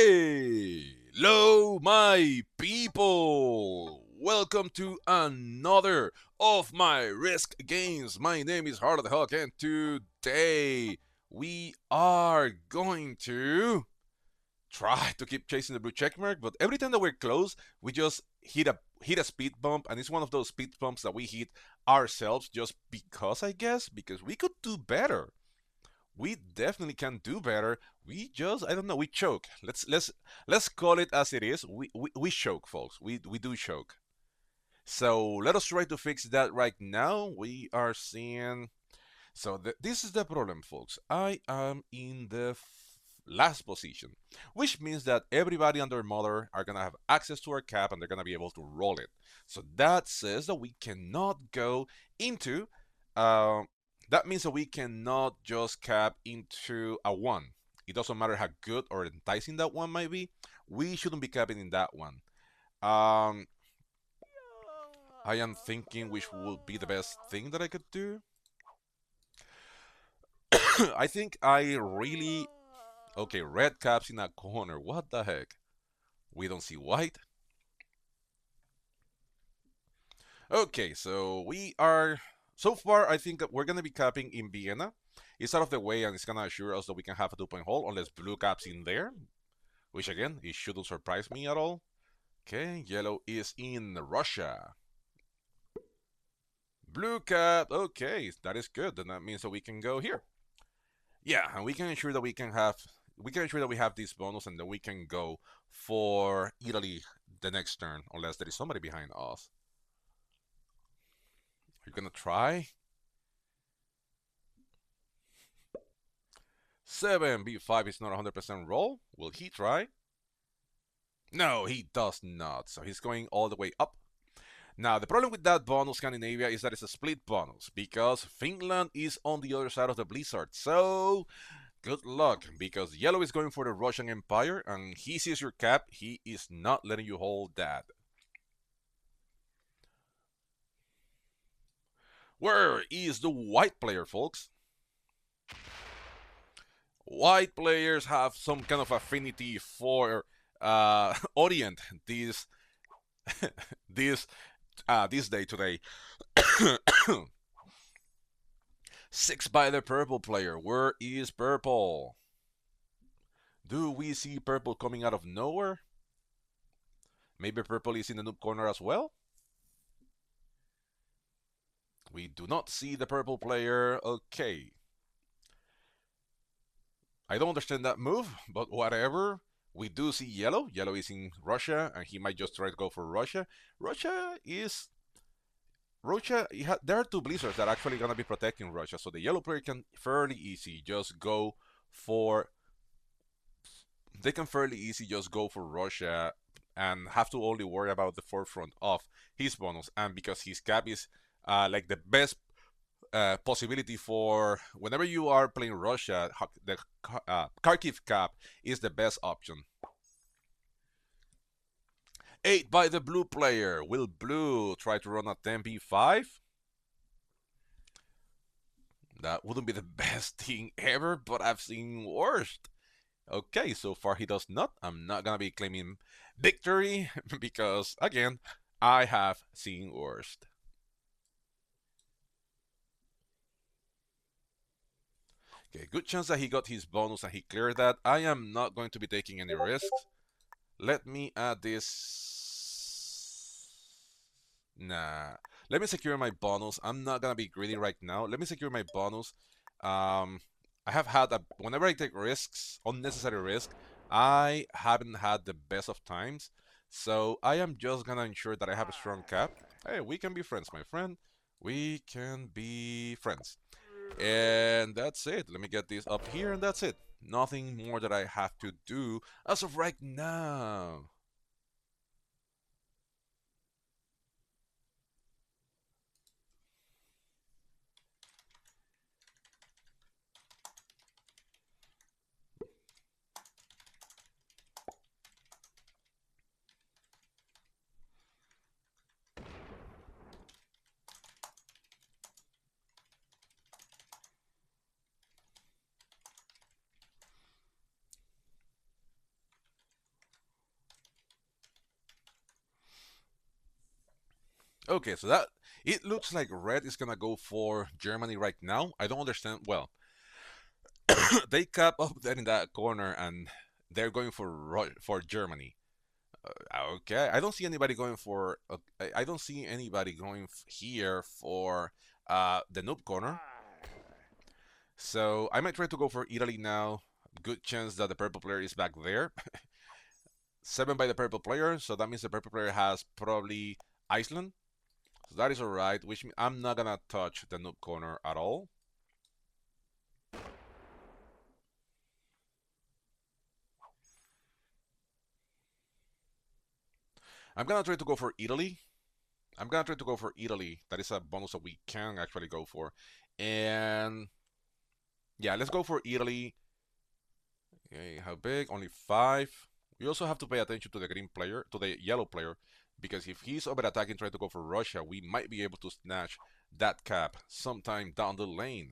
Hello, my people! Welcome to another of my Risk games. My name is Harlow the Hawk, and today we are going to try to keep chasing the blue checkmark. But every time that we're close, we just hit a speed bump, and it's one of those speed bumps that we hit ourselves just because, I guess, because we could do better. We definitely can do better. We just, I don't know, we choke. Let's call it as it is. We choke, folks. We do choke. So let us try to fix that right now. We are seeing. So this is the problem, folks. I am in the last position, which means that everybody and their mother are gonna have access to our cap and they're gonna be able to roll it. So that says that we cannot go into uh, that means that we cannot just cap into a 1. It doesn't matter how good or enticing that one might be. We shouldn't be capping in that one. Um, I am thinking which would be the best thing that I could do. I think I really. Okay, red caps in a corner. What the heck? We don't see white. Okay, so we are. So far, I think that we're going to be capping in Vienna. It's out of the way and it's going to assure us that we can have a 2-point hole unless blue caps in there, which again, it shouldn't surprise me at all. Okay, yellow is in Russia. Blue cap, okay, that is good. Then that means that we can go here. Yeah, and we can ensure that we have this bonus and then we can go for Italy the next turn, unless there is somebody behind us. Are you gonna try? 7 B5 is not 100% roll. Will he try? No, he does not. So he's going all the way up. Now, the problem with that bonus, Scandinavia, is that it's a split bonus because Finland is on the other side of the blizzard. So, good luck because yellow is going for the Russian Empire and he sees your cap. He is not letting you hold that. Where is the white player, folks? White players have some kind of affinity for Orient this this day today. 6 by the purple player. Where is purple? Do we see purple coming out of nowhere? Maybe purple is in the noob corner as well? We do not see the purple player. Okay. I don't understand that move, but whatever. We do see yellow. Yellow is in Russia, and he might just try to go for Russia. Russia is Russia. There are 2 blizzards that are actually gonna be protecting Russia, so the yellow player can fairly easy just go for. They can fairly easy just go for Russia and have to only worry about the forefront of his bonus, and because his cap is like the best possibility for whenever you are playing Russia, the Kharkiv cap is the best option. 8 by the blue player. Will blue try to run a 10b5? That wouldn't be the best thing ever, but I've seen worse. Okay, so far he does not. I'm not gonna be claiming victory because, again, I have seen worse. Okay, good chance that he got his bonus and he cleared that. I am not going to be taking any risks. Let me add this. Nah. Let me secure my bonus. I'm not gonna be greedy right now. Let me secure my bonus. I have had whenever I take risks, unnecessary risk, I haven't had the best of times. So I am just gonna ensure that I have a strong cap. Hey, we can be friends, my friend. We can be friends. And that's it. Let me get this up here, and that's it. Nothing more that I have to do as of right now. Okay, so that it looks like red is gonna go for Germany right now. I don't understand. Well, they cap up there in that corner and they're going for for Germany. Okay, I don't see anybody going for. I don't see anybody going here for the noob corner. So I might try to go for Italy now. Good chance that the purple player is back there. 7 by the purple player, so that means the purple player has probably Iceland. So that is alright, which means I'm not gonna touch the noob corner at all. I'm gonna try to go for Italy. I'm gonna try to go for Italy. That is a bonus that we can actually go for. And yeah, let's go for Italy. Okay, how big? Only 5. We also have to pay attention to the green player, to the yellow player, because if he's over attacking trying to go for Russia, we might be able to snatch that cap sometime down the lane.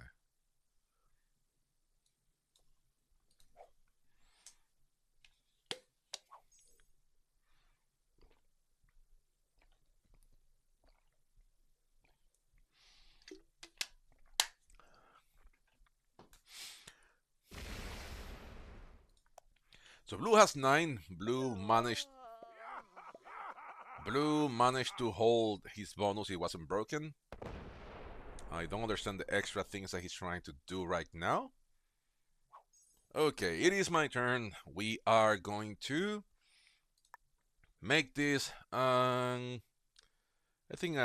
So blue has 9. Blue managed to hold his bonus. It wasn't broken. I don't understand the extra things that he's trying to do right now. Okay, it is my turn. We are going to make this. I think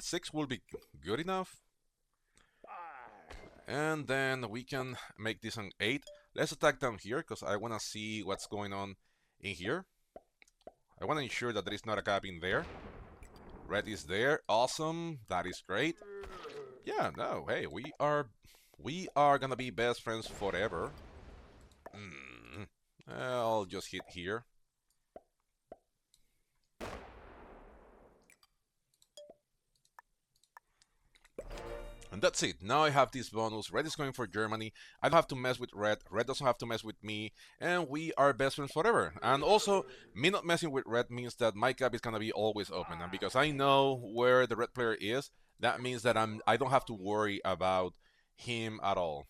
6 will be good enough. And then we can make this an 8. Let's attack down here because I want to see what's going on in here. I want to ensure that there is not a gap in there. Red is there. Awesome. That is great. Yeah, no, hey, we are gonna be best friends forever. I'll just hit here. And that's it. Now I have this bonus. Red is going for Germany. I don't have to mess with Red. Red doesn't have to mess with me. And we are best friends forever. And also, me not messing with Red means that my cap is gonna be always open. And because I know where the Red player is, that means that I don't have to worry about him at all.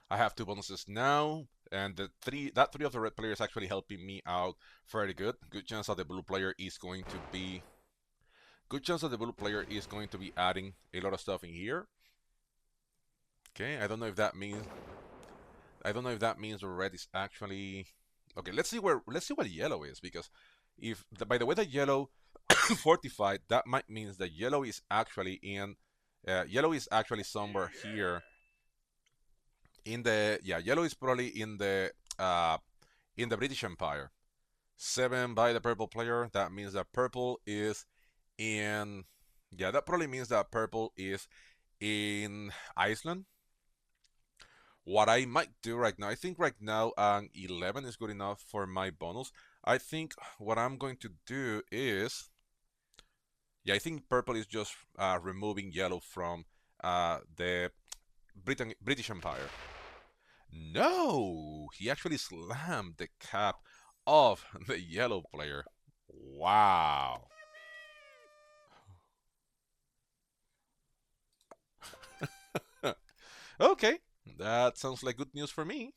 I have 2 bonuses now, and that three of the red players actually helping me out fairly good. Good chance that the blue player is going to be adding a lot of stuff in here. Okay, I don't know if that means the red is actually okay. Let's see what yellow is because if by the way that yellow fortified, that might means that yellow is actually somewhere here in the yellow is probably in the British Empire. 7 by the purple player. That means that purple is in. Yeah, that probably means that purple is in Iceland. What I might do right now, I think right now 11 is good enough for my bonus. I think what I'm going to do is. Yeah, I think purple is just removing yellow from the British Empire. No, he actually slammed the cap of the yellow player. Wow. Okay, that sounds like good news for me.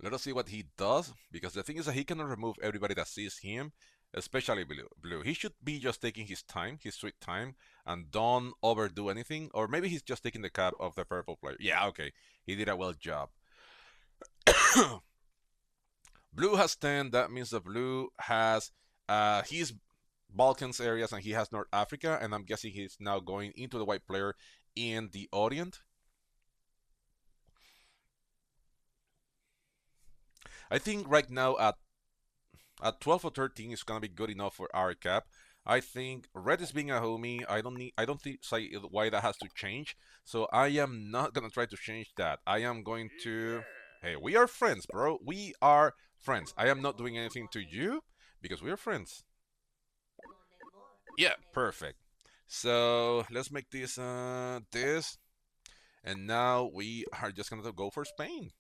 Let us see what he does, because the thing is that he cannot remove everybody that sees him, especially blue. He should be just taking his time, his sweet time, and don't overdo anything. Or maybe he's just taking the cap of the purple player. Yeah, okay, he did a well job. Blue has 10. That means that blue has his Balkans areas and he has North Africa. And I'm guessing he's now going into the white player in the Orient. I think right now at 12 or 13 is gonna be good enough for our cap. I think red is being a homie. I don't think say why that has to change. So I am not gonna try to change that. I am going to. Hey, we are friends, bro. We are friends. I am not doing anything to you because we are friends. Yeah, perfect. So let's make this, and now we are just gonna go for Spain.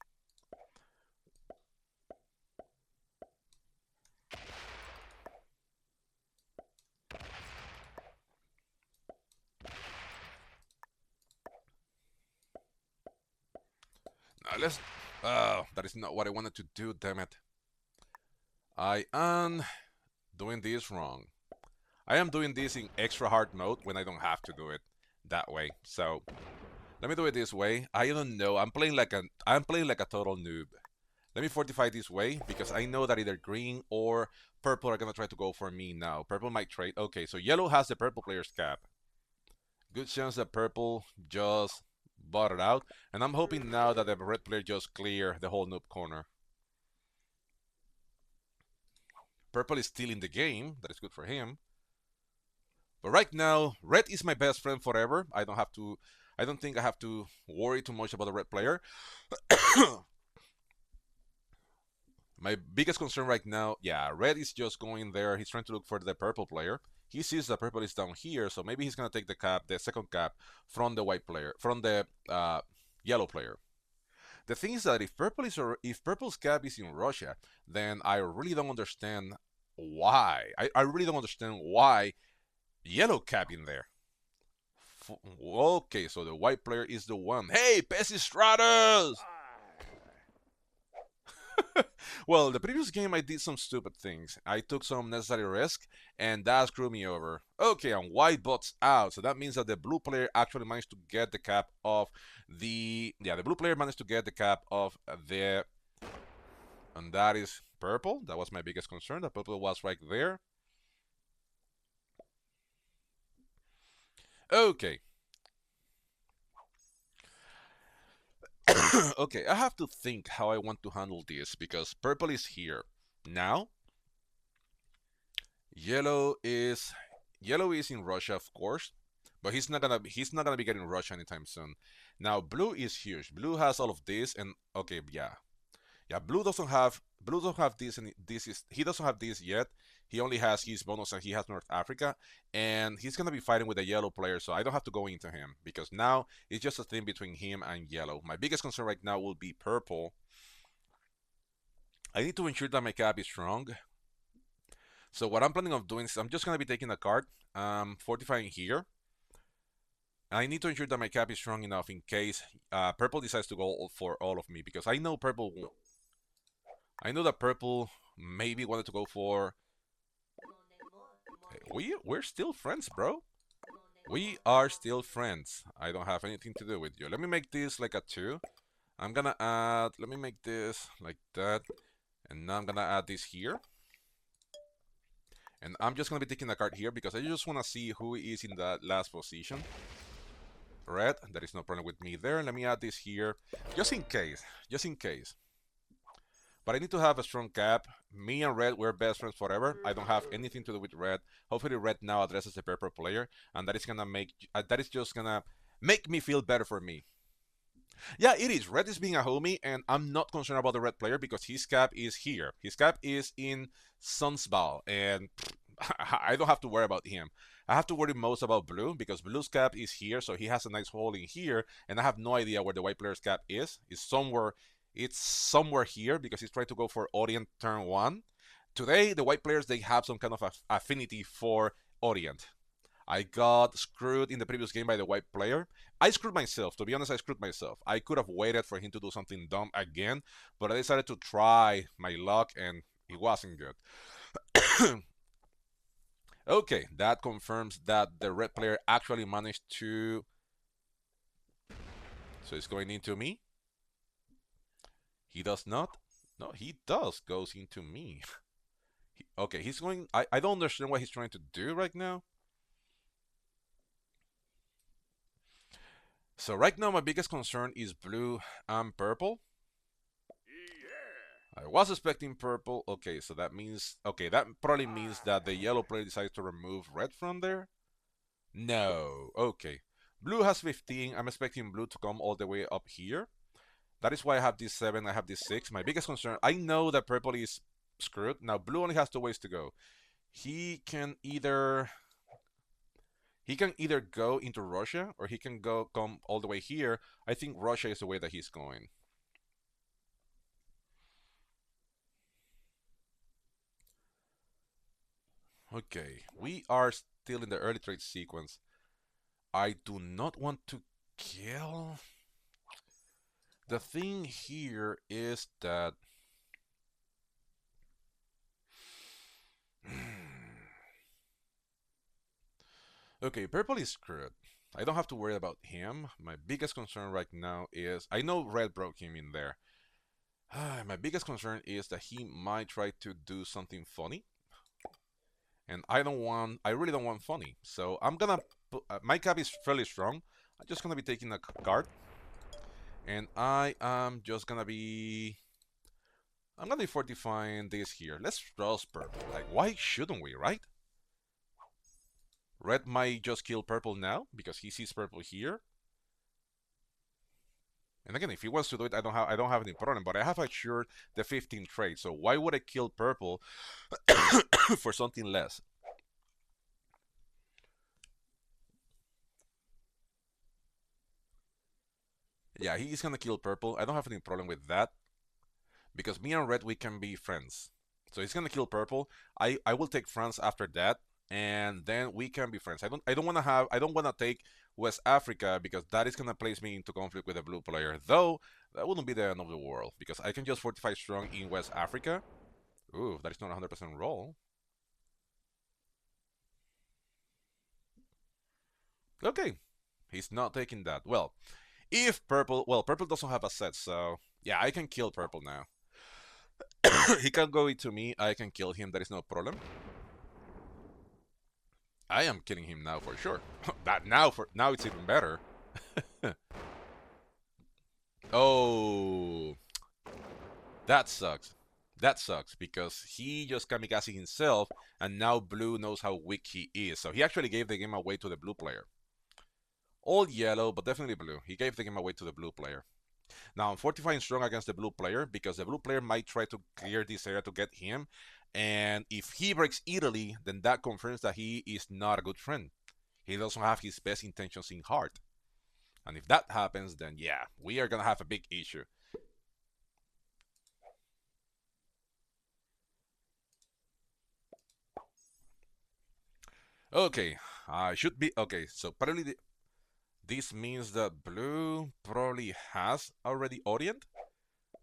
Let's. That is not what I wanted to do. Damn it! I am doing this wrong. I am doing this in extra hard mode when I don't have to do it that way. So let me do it this way. I don't know. I'm playing like a total noob. Let me fortify this way because I know that either green or purple are gonna try to go for me now. Purple might trade. Okay, so yellow has the purple player's cap. Good chance that purple just bought it out. And I'm hoping now that the red player just clear the whole noob corner. Purple is still in the game. That is good for him. But right now, red is my best friend forever. I don't think I have to worry too much about the red player. My biggest concern right now, yeah, red is just going there. He's trying to look for the purple player. He sees the purple is down here, so maybe he's gonna take the cap, the second cap, from the white player, from the yellow player. The thing is that if purple's cap is in Russia, then I really don't understand why. I really don't understand why yellow cap in there. Okay, so the white player is the one. Hey, Pesistratus! Well, the previous game I did some stupid things. I took some necessary risk, and that screwed me over. Okay, and white bots out, so that means that the blue player actually managed to get the cap of the blue player managed to get the cap of the, and that is purple. That was my biggest concern. The purple was right there. Okay. Okay, I have to think how I want to handle this because purple is here. Now, Yellow is yellow is in Russia, of course, but he's not gonna be getting Russia anytime soon. Now blue is huge. Blue has all of this, and okay, yeah. Blue doesn't have this, and this is he doesn't have this yet. He only has his bonus, and he has North Africa, and he's gonna be fighting with a yellow player, so I don't have to go into him because now it's just a thing between him and yellow. My biggest concern right now will be purple. I need to ensure that my cap is strong. So what I'm planning on doing is I'm just gonna be taking a card, fortifying here. I need to ensure that my cap is strong enough in case purple decides to go for all of me because I know that purple maybe wanted to go for. Hey, we're still friends, bro. We are still friends. I don't have anything to do with you. Let me make this like a 2. I'm gonna add. Let me make this like that, and now I'm gonna add this here. And I'm just gonna be taking a card here because I just wanna see who is in the last position. Red, there is no problem with me there. Let me add this here, just in case, just in case. But I need to have a strong cap. Me and Red, we're best friends forever. I don't have anything to do with Red. Hopefully Red now addresses the purple player, and that is just gonna make me feel better for me. Yeah, it is. Red is being a homie, and I'm not concerned about the red player because his cap is here. His cap is in Sunsball, and I don't have to worry about him. I have to worry most about Blue because Blue's cap is here, so he has a nice hole in here, and I have no idea where the white player's cap is. It's somewhere here because he's trying to go for Orient turn 1. Today, the white players, they have some kind of affinity for Orient. I got screwed in the previous game by the white player. I screwed myself. To be honest, I screwed myself. I could have waited for him to do something dumb again, but I decided to try my luck, and it wasn't good. Okay, that confirms that the red player actually managed to. So it's going into me. He does not. No, he does. Goes into me. Okay, he's going. I don't understand what he's trying to do right now. So right now my biggest concern is blue and purple. I was expecting purple. Okay, so that means that probably means that the yellow player decides to remove red from there. No. Okay. Blue has 15. I'm expecting blue to come all the way up here. That is why I have this 7. I have this 6. My biggest concern. I know that purple is screwed. Now blue only has 2 ways to go. He can either go into Russia or he can come all the way here. I think Russia is the way that he's going. Okay, we are still in the early trade sequence. I do not want to kill. the thing here is that okay, purple is screwed. I don't have to worry about him. My biggest concern right now is I know red broke him in there. My biggest concern is that he might try to do something funny, and I really don't want funny. So I'm gonna put, my cap is fairly strong. I'm just gonna be taking a card, and I'm gonna be fortifying this here. Let's trust purple. Like, why shouldn't we, right? Red might just kill purple now because he sees purple here. And again, if he wants to do it, I don't have any problem. But I have assured the 15 trade. So why would I kill purple for something less? Yeah, he's gonna kill purple. I don't have any problem with that because me and red we can be friends. So he's gonna kill purple. I will take France after that, and then we can be friends. I don't wanna take West Africa because that is gonna place me into conflict with a blue player. Though that wouldn't be the end of the world because I can just fortify strong in West Africa. Ooh, that is not 100% roll. Okay, he's not taking that. Well, if purple, well, purple doesn't have a set, so yeah, I can kill purple now. He can go into me. I can kill him. That is no problem. I am killing him now for sure. That now it's even better. Oh, that sucks. That sucks because he just kamikaze himself, and now blue knows how weak he is. So he actually gave the game away to the blue player. All yellow, but definitely blue. He gave the game away to the blue player. Now I'm fortifying strong against the blue player because the blue player might try to clear this area to get him. And if he breaks Italy, then that confirms that he is not a good friend. He doesn't have his best intentions in heart. And if that happens, then yeah, we are gonna have a big issue. Okay, I should be okay. So probably this means that blue probably has already Orient.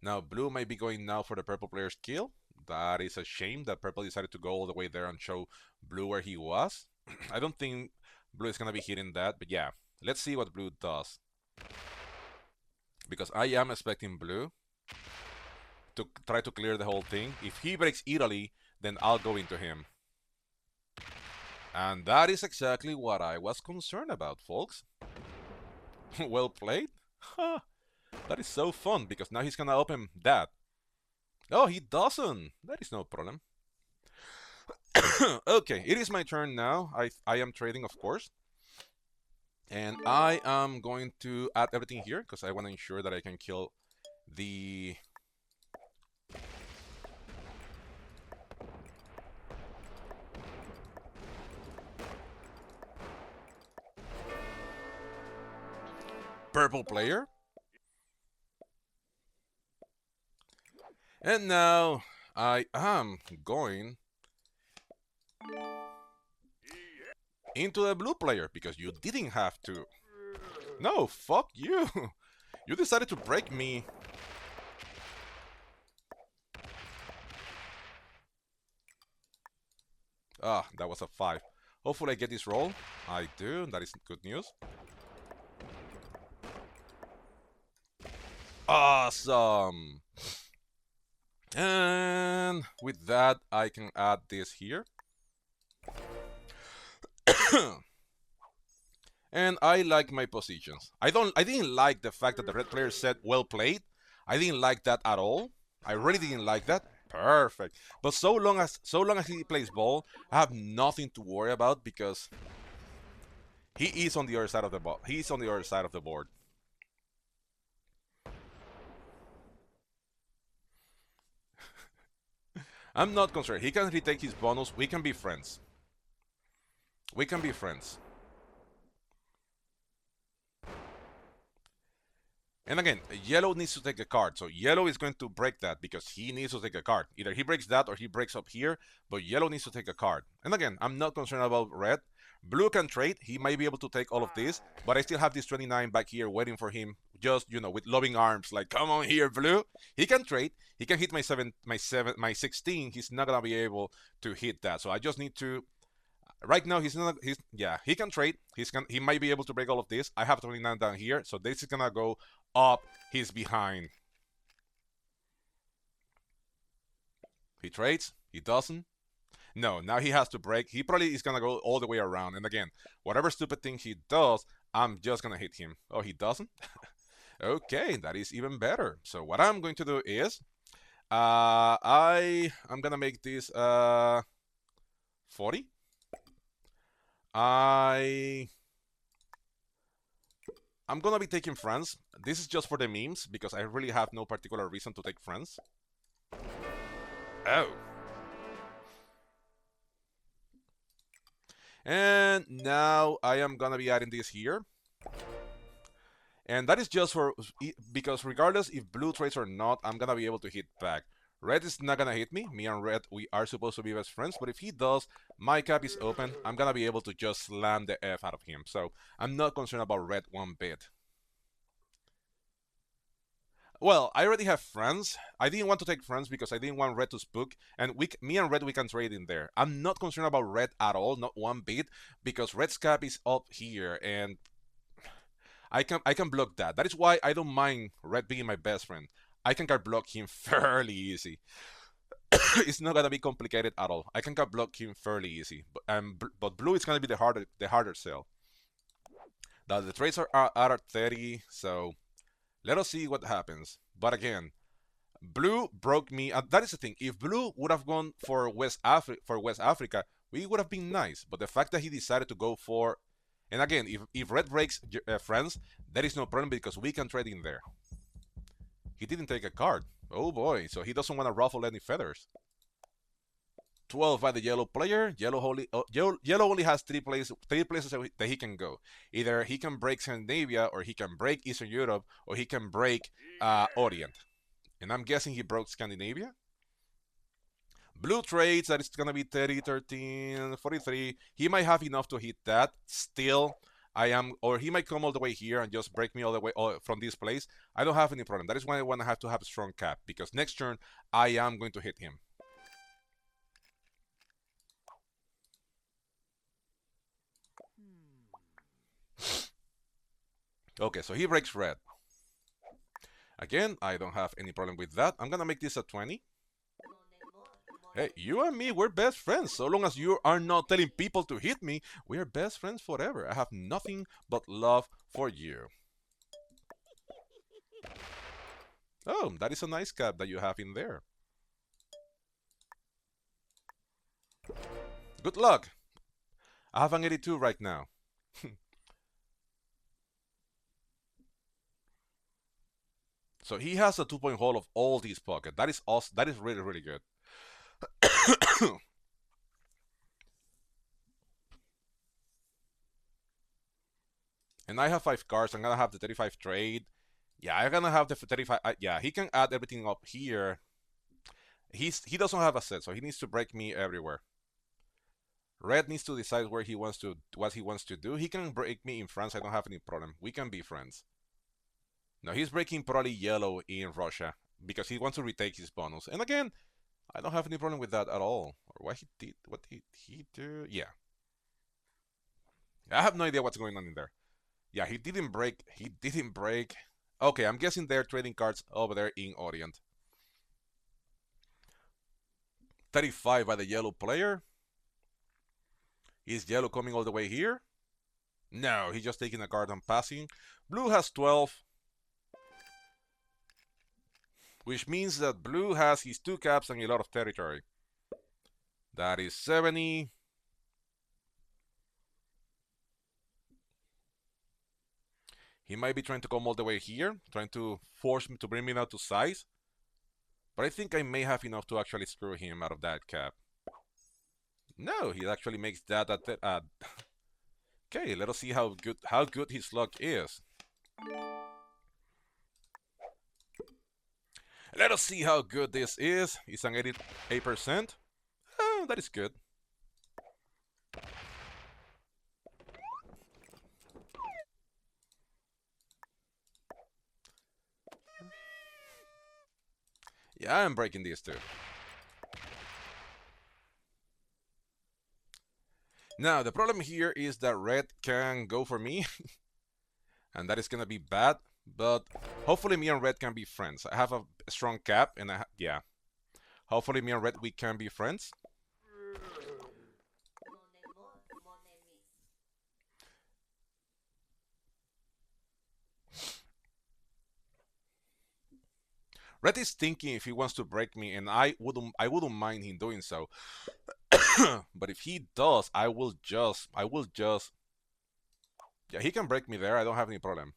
Now blue might be going now for the purple player's kill. That is a shame that purple decided to go all the way there and show blue where he was. I don't think blue is gonna be hitting that, but yeah, let's see what blue does. Because I am expecting blue to try to clear the whole thing. If he breaks Italy, then I'll go into him. And that is exactly what I was concerned about, folks. Well played. That is so fun because now he's gonna open that. Oh, he doesn't. That is no problem. Okay, it is my turn now. I am trading, of course. And I am going to add everything here because I want to ensure that I can kill the purple player. And now I am going into the blue player because you didn't have to. No, fuck you. You decided to break me. Ah, that was a 5. Hopefully I get this roll. I do. That is good news. Awesome. And with that, I can add this here. And I like my positions. I didn't like the fact that the red player said well played. I didn't like that at all. I really didn't like that. Perfect. But so long as he plays ball, I have nothing to worry about because he is on the other side of the ball. He's on the other side of the board. I'm not concerned. He can retake his bonus. We can be friends. We can be friends. And again, yellow needs to take a card. So yellow is going to break that because he needs to take a card. Either he breaks that or he breaks up here, but yellow needs to take a card. And again, I'm not concerned about red. Blue can trade. He might be able to take all of this, but I still have this 29 back here waiting for him just with loving arms, like, come on here, Blue. He can trade. He can hit my 16. He's not gonna be able to hit that. So I just need to. Right now, he's not. He can trade. He might be able to break all of this. I have 29 down here, so this is gonna go up. He's behind. He trades. He doesn't. No, now he has to break. He probably is gonna go all the way around. And again, whatever stupid thing he does, I'm just gonna hit him. Oh, he doesn't? Okay, that is even better. So what I'm going to do is, I'm gonna make this 40. I'm gonna be taking France. This is just for the memes because I really have no particular reason to take France. Oh. And now I am gonna be adding this here. And that is just for, because regardless if blue trades or not, I'm gonna be able to hit back. Red is not gonna hit me. Me and red, we are supposed to be best friends, but if he does, my cap is open. I'm gonna be able to just slam the F out of him. So I'm not concerned about red one bit. Well, I already have friends. I didn't want to take friends because I didn't want red to spook. And me and red, we can trade in there. I'm not concerned about red at all, not one bit, because red's cap is up here, and I can block that. That is why I don't mind red being my best friend. I can card block him fairly easy. It's not gonna be complicated at all. I can card block him fairly easy. But blue is gonna be the harder sell. Now the trades are at 30, so let us see what happens. But again, blue broke me. That is the thing. If blue would have gone for West Africa, we would have been nice. But the fact that he decided to go for, and again, if red breaks France, there is no problem because we can trade in there. He didn't take a card. Oh boy, so he doesn't want to ruffle any feathers. 12 by the yellow player. Yellow only has three places that he can go. Either he can break Scandinavia, or he can break Eastern Europe, or he can break Orient. And I'm guessing he broke Scandinavia. Blue trades, that is going to be 30, 13, 43. He might have enough to hit that. Still, or he might come all the way here and just break me all the way from this place. I don't have any problem. That is why I want to have a strong cap, because next turn I am going to hit him. Okay, so he breaks red. Again, I don't have any problem with that. I'm gonna make this a 20. Hey, you and me, we're best friends. So long as you are not telling people to hit me, we are best friends forever. I have nothing but love for you. Oh, that is a nice cap that you have in there. Good luck. I have an 82 right now. So he has a 2-point haul of all these pockets. That is awesome. That is really, really good. And I have 5 cards. I'm gonna have the 35 trade. Yeah, I'm gonna have the 35. Yeah, he can add everything up here. He doesn't have a set, so he needs to break me everywhere. Red needs to decide what he wants to do. He can break me in France. I don't have any problem. We can be friends. No, he's breaking probably yellow in Russia because he wants to retake his bonus. And again, I don't have any problem with that at all. Or what did he do? Yeah. I have no idea what's going on in there. Yeah, he didn't break. Okay, I'm guessing they're trading cards over there in Orient. 35 by the yellow player. Is yellow coming all the way here? No, he's just taking a card and passing. Blue has 12. Which means that blue has his 2 caps and a lot of territory. That is 70. He might be trying to come all the way here, trying to force me to bring me down to size. But I think I may have enough to actually screw him out of that cap. No, he actually makes that at Okay, let us see how good his luck is. Let us see how good this is. It's an 88%. That is good. I am breaking these too. Now, the problem here is that red can go for me, and that is gonna be bad, but hopefully me and red can be friends. I have a strong cap, and yeah. Hopefully me and red, we can be friends. Red is thinking if he wants to break me, and I wouldn't mind him doing so. But if he does, I will just, yeah, he can break me there. I don't have any problem.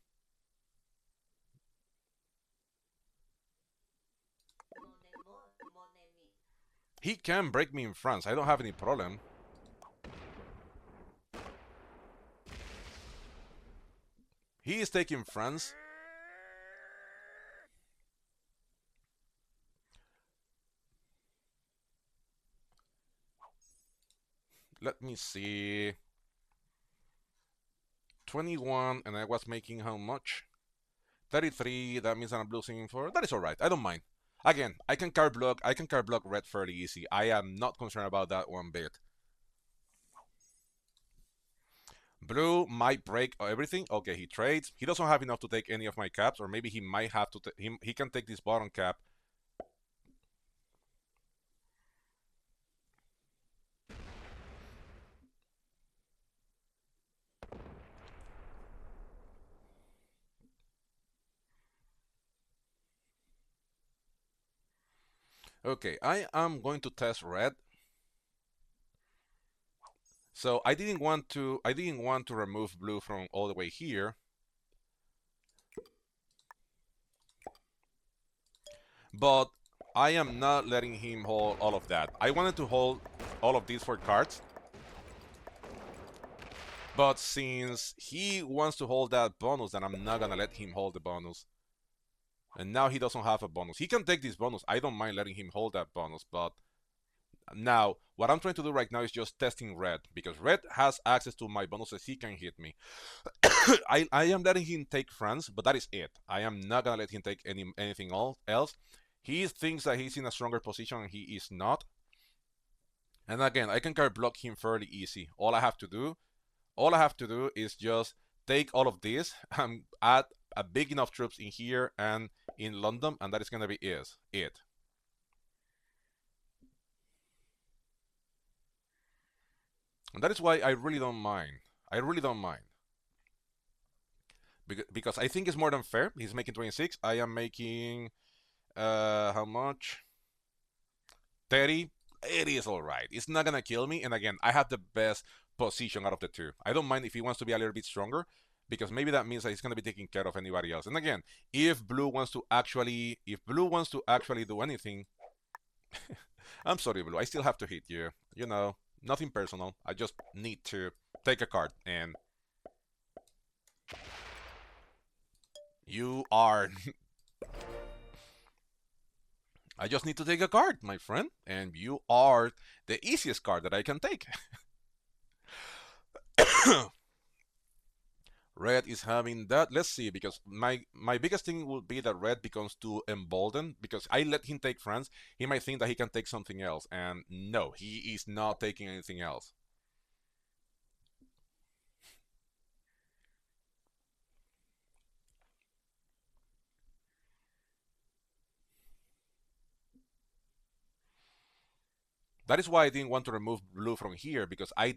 He can break me in France. I don't have any problem. He is taking France. Let me see. 21, and I was making how much? 33. That means I'm losing for. That is alright. I don't mind. Again, I can card block. I can card block red fairly easy. I am not concerned about that one bit. Blue might break everything. Okay, he trades. He doesn't have enough to take any of my caps, or maybe he might have to. He can take this bottom cap. Okay, I am going to test red. So I didn't want to remove blue from all the way here. But I am not letting him hold all of that. I wanted to hold all of these for cards. But since he wants to hold that bonus, then I'm not gonna let him hold the bonus. And now he doesn't have a bonus. He can take this bonus. I don't mind letting him hold that bonus, but now what I'm trying to do right now is just testing red, because red has access to my bonuses. He can hit me. I am letting him take France, but that is it. I am not gonna let him take anything else. He thinks that he's in a stronger position, and he is not. And again, I can card block him fairly easy. All I have to do is just take all of this and add a big enough troops in here and in London, and that is gonna be it. And that is why I really don't mind. I really don't mind. Because I think it's more than fair. He's making 26. I am making how much? 30. It is alright. It's not gonna kill me. And again, I have the best position out of the two. I don't mind if he wants to be a little bit stronger, because maybe that means that he's gonna be taking care of anybody else. And again, if blue wants to actually do anything, I'm sorry, blue. I still have to hit you. You know, nothing personal. I just need to take a card, and you are. I just need to take a card, my friend, and you are the easiest card that I can take. Red is having that. Let's see, because my biggest thing will be that red becomes too emboldened, because I let him take France. He might think that he can take something else, and no, he is not taking anything else. That is why I didn't want to remove blue from here, because I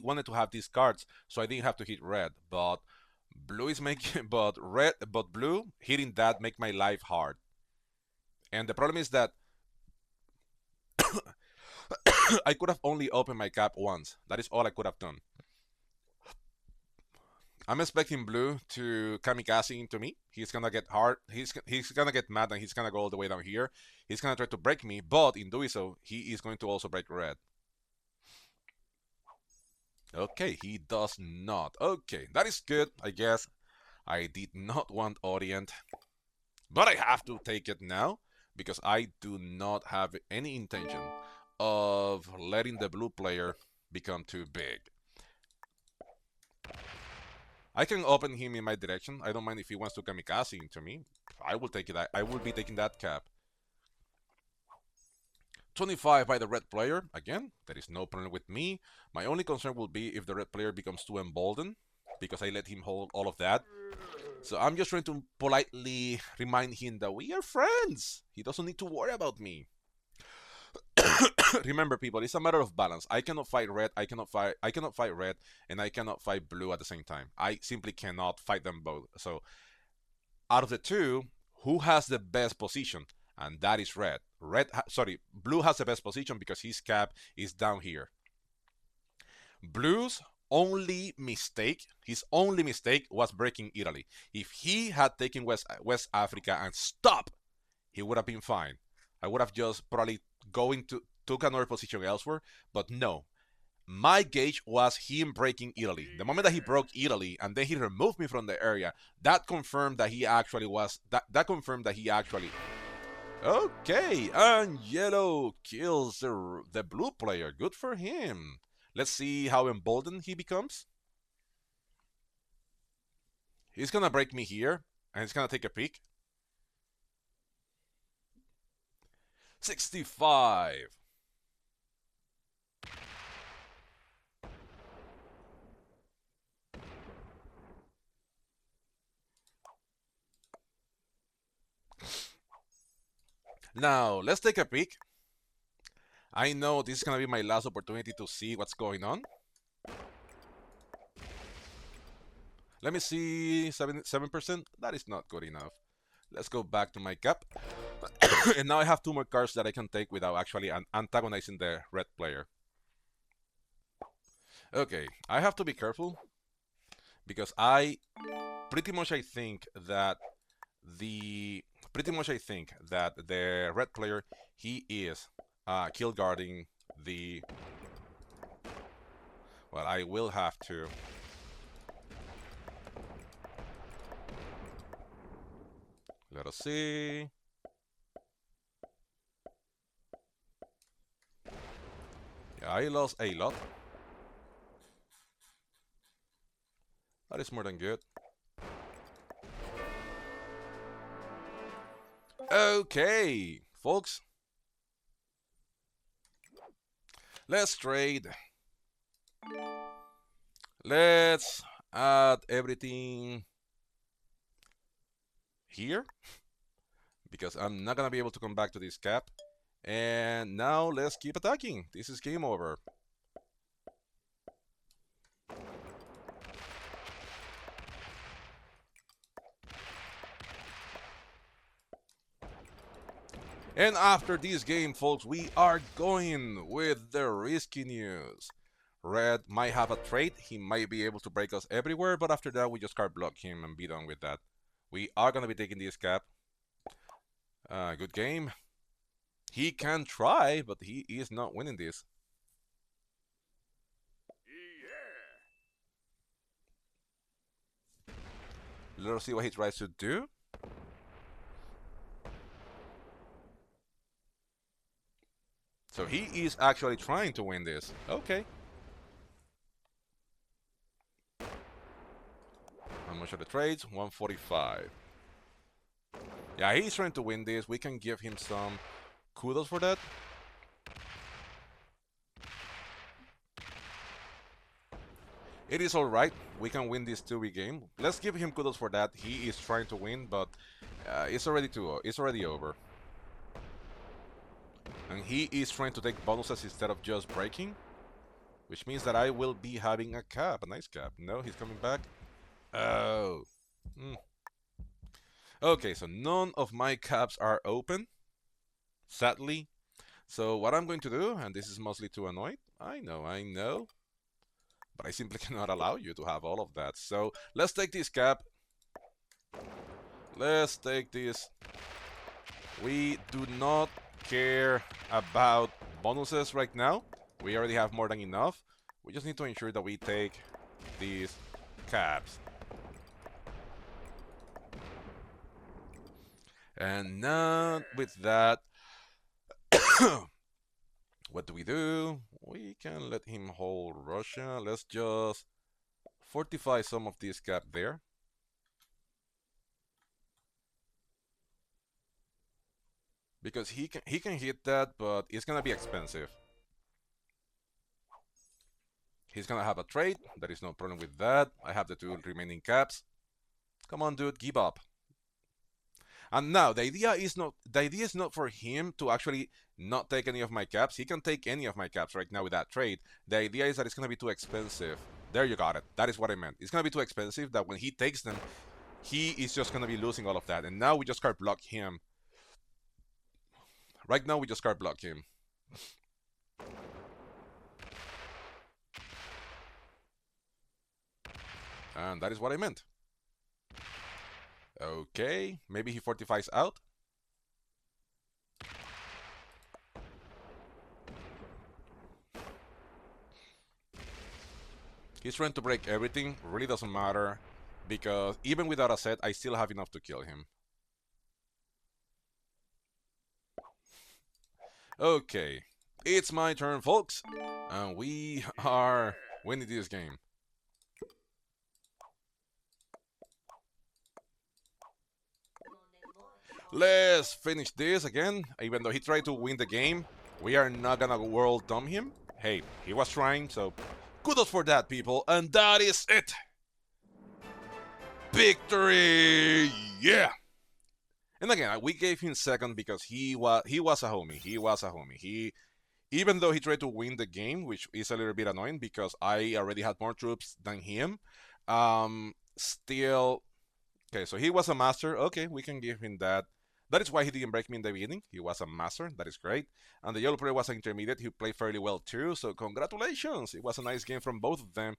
wanted to have these cards, so I didn't have to hit red. But blue is making but blue hitting that make my life hard. And the problem is that I could have only opened my cap once. That is all I could have done. I'm expecting blue to kamikaze into me. He's gonna get hard. He's gonna get mad, and he's gonna go all the way down here. He's gonna try to break me, but in doing so, he is going to also break red. Okay, he does not. Okay, that is good, I guess. I did not want Orient, but I have to take it now, because I do not have any intention of letting the blue player become too big. I can open him in my direction. I don't mind if he wants to kamikaze into me. I will take it. I will be taking that cap. 25 by the red player. Again, there is no problem with me. My only concern will be if the red player becomes too emboldened, because I let him hold all of that. So I'm just trying to politely remind him that we are friends. He doesn't need to worry about me. Remember, people, it's a matter of balance. I cannot fight red, I cannot fight red, and I cannot fight blue at the same time. I simply cannot fight them both. So out of the two, who has the best position? And that is red. Blue has the best position because his cap is down here. Blue's his only mistake was breaking Italy. If he had taken West Africa and stopped, he would have been fine. I would have just probably took another position elsewhere, but no. My gauge was him breaking Italy. The moment that he broke Italy and then he removed me from the area, that confirmed that he actually was that confirmed that he actually. Okay, and yellow kills the blue player. Good for him. Let's see how emboldened he becomes. He's gonna break me here, and he's gonna take a peek. 65. Now, let's take a peek. I know this is gonna be my last opportunity to see what's going on. Let me see, 7%. That is not good enough. Let's go back to my cap. And now I have 2 more cards that I can take without actually antagonizing the red player. Okay, I have to be careful because pretty much I think that the red player, he is kill guarding the. Well, I will have to. Let us see. Yeah, I lost a lot. That is more than good. Okay, folks. Let's trade. Let's add everything here because I'm not gonna be able to come back to this cap. And now let's keep attacking. This is game over. And after this game, folks, we are going with the risky news. Red might have a trait. He might be able to break us everywhere, but after that, we just card block him and be done with that. We are going to be taking this cap. Good game. He can try, but he is not winning this. Let us see what he tries to do. So he is actually trying to win this. Okay. How much are the trades? 145. Yeah, he's trying to win this. We can give him some kudos for that. It is alright. We can win this 2v game. Let's give him kudos for that. He is trying to win, but it's already over. And he is trying to take bonuses instead of just breaking, which means that I will be having a cap, a nice cap. No, he's coming back. Oh. Okay, so none of my caps are open, sadly. So what I'm going to do, and this is mostly to annoy, I know, but I simply cannot allow you to have all of that. So let's take this cap. Let's take this. We do not care about bonuses right now. We already have more than enough. We just need to ensure that we take these caps. And now with that, what do? We can let him hold Russia. Let's just fortify some of this cap there. because he can hit that, but it's gonna be expensive. He's gonna have a trade. There is no problem with that. I have the 2 remaining caps. Come on, dude, give up. And now the idea is not for him to actually not take any of my caps. He can take any of my caps right now with that trade. The idea is that it's gonna be too expensive. There you got it. That is what I meant. It's gonna be too expensive that when he takes them, he is just gonna be losing all of that. And now we just card block him. Right now we just card block him. And that is what I meant. Okay, maybe he fortifies out. He's trying to break everything, really doesn't matter, because even without a set, I still have enough to kill him. Okay, it's my turn, folks, and we are winning this game. Let's finish this again. Even though he tried to win the game, we are not gonna world dump him. Hey, he was trying, so kudos for that, people. And that is it. Victory! Yeah! And again, we gave him second because he was a homie. He was a homie. Even though he tried to win the game, which is a little bit annoying because I already had more troops than him. Still, okay. So he was a master. Okay, we can give him that. That is why he didn't break me in the beginning. He was a master. That is great. And the yellow player was an intermediate. He played fairly well too. So congratulations. It was a nice game from both of them.